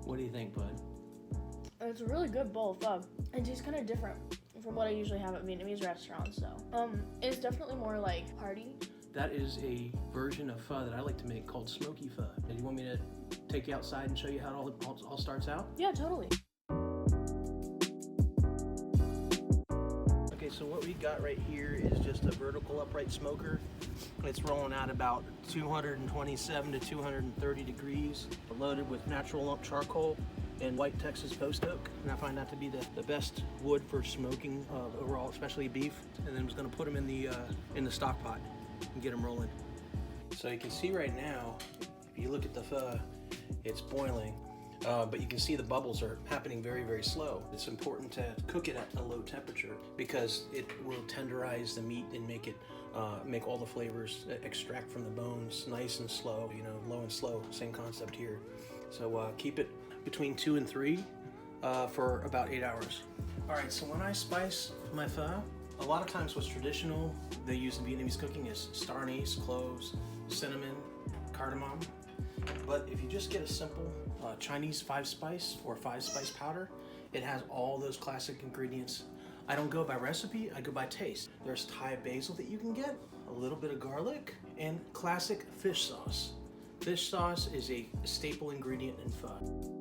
What do you think, bud? It's a really good bowl of pho. It tastes kind of different from what I usually have at Vietnamese restaurants, so. It's definitely more like hearty. That is a version of pho that I like to make called Smoky pho. Do you want me to take you outside and show you how it all starts out? Yeah, totally. Okay, so what we got right here is just a vertical upright smoker. It's rolling out about 227 to 230 degrees, loaded with natural lump charcoal and white Texas post oak. And I find that to be the best wood for smoking overall, especially beef. And then I'm just gonna put them in the stock pot and get them rolling. So you can see right now, if you look at the pho, it's boiling. But you can see the bubbles are happening very, very slow. It's important to cook it at a low temperature because it will tenderize the meat and make all the flavors extract from the bones nice and slow, low and slow, same concept here. So keep it between 2 and 3 for about 8 hours. All right, so when I spice my pho, a lot of times what's traditional they use in Vietnamese cooking is star anise, cloves, cinnamon, cardamom. But if you just get a simple Chinese 5-spice or 5-spice powder, it has all those classic ingredients. I don't go by recipe, I go by taste. There's Thai basil that you can get, a little bit of garlic, and classic fish sauce. Fish sauce is a staple ingredient in pho.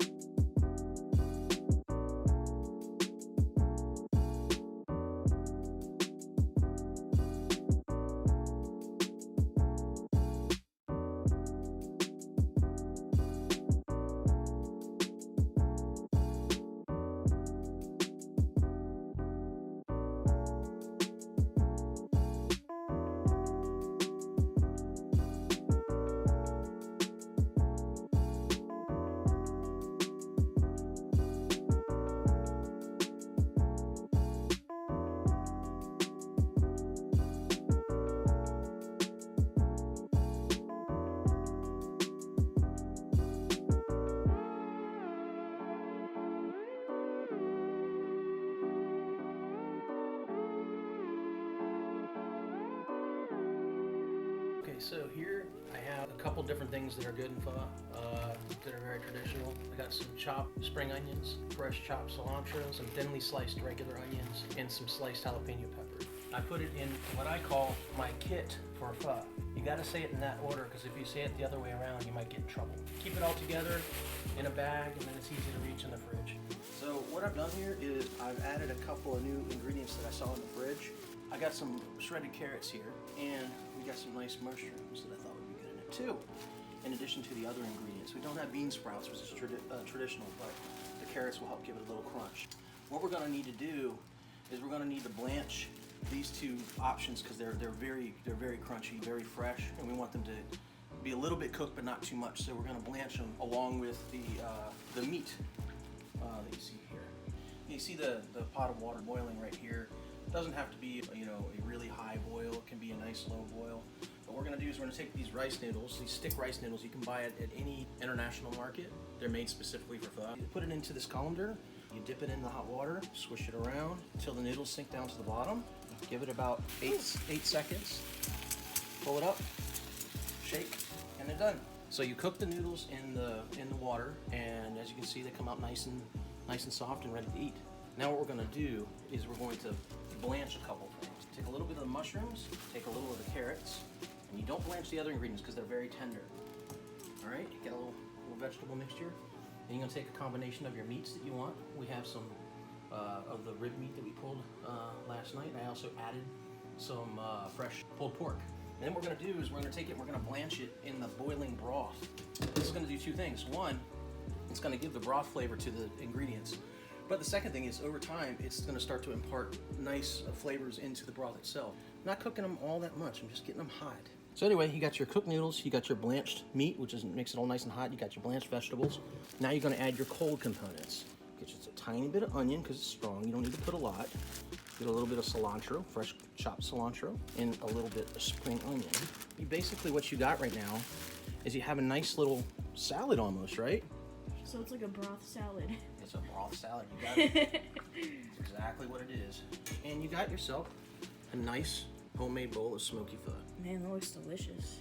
So here I have a couple different things that are good in pho that are very traditional. I got some chopped spring onions, fresh chopped cilantro, some thinly sliced regular onions, and some sliced jalapeno pepper. I put it in what I call my kit for pho. You gotta say it in that order because if you say it the other way around, you might get in trouble. Keep it all together in a bag and then it's easy to reach in the fridge. So what I've done here is I've added a couple of new ingredients that I saw in the fridge. I got some shredded carrots here, and we got some nice mushrooms that I thought would be good in it too, in addition to the other ingredients. We don't have bean sprouts, which is traditional, but the carrots will help give it a little crunch. What we're gonna need to do is we're gonna need to blanch these two options because they're very crunchy, very fresh, and we want them to be a little bit cooked but not too much. So we're gonna blanch them along with the meat that you see here. You see the pot of water boiling right here. It doesn't have to be a really high boil. It can be a nice low boil. What we're gonna do is we're gonna take these rice noodles, these stick rice noodles. You can buy it at any international market. They're made specifically for pho. You put it into this colander. You dip it in the hot water, swish it around until the noodles sink down to the bottom. Give it about 8 seconds. Pull it up, shake, and they're done. So you cook the noodles in the water, and as you can see, they come out nice and soft and ready to eat. Now what we're gonna do is we're going to blanch a couple things. Take a little bit of the mushrooms, take a little of the carrots, and you don't blanch the other ingredients because they're very tender. All right, get a little vegetable mixture. Then you're gonna take a combination of your meats that you want. We have some of the rib meat that we pulled last night. I also added some fresh pulled pork. And then what we're gonna do is we're gonna take it, we're gonna blanch it in the boiling broth. This is gonna do two things. One, it's gonna give the broth flavor to the ingredients. But the second thing is, over time, it's going to start to impart nice flavors into the broth itself. Not cooking them all that much, I'm just getting them hot. So anyway, you got your cooked noodles, you got your blanched meat, which makes it all nice and hot, you got your blanched vegetables. Now you're going to add your cold components. Get just a tiny bit of onion, because it's strong, you don't need to put a lot. Get a little bit of cilantro, fresh chopped cilantro, and a little bit of spring onion. Basically what you got right now is you have a nice little salad almost, right? So it's like a broth salad. It's a broth salad, you got it. It's exactly what it is. And you got yourself a nice homemade bowl of smoky pho. Man, that looks delicious.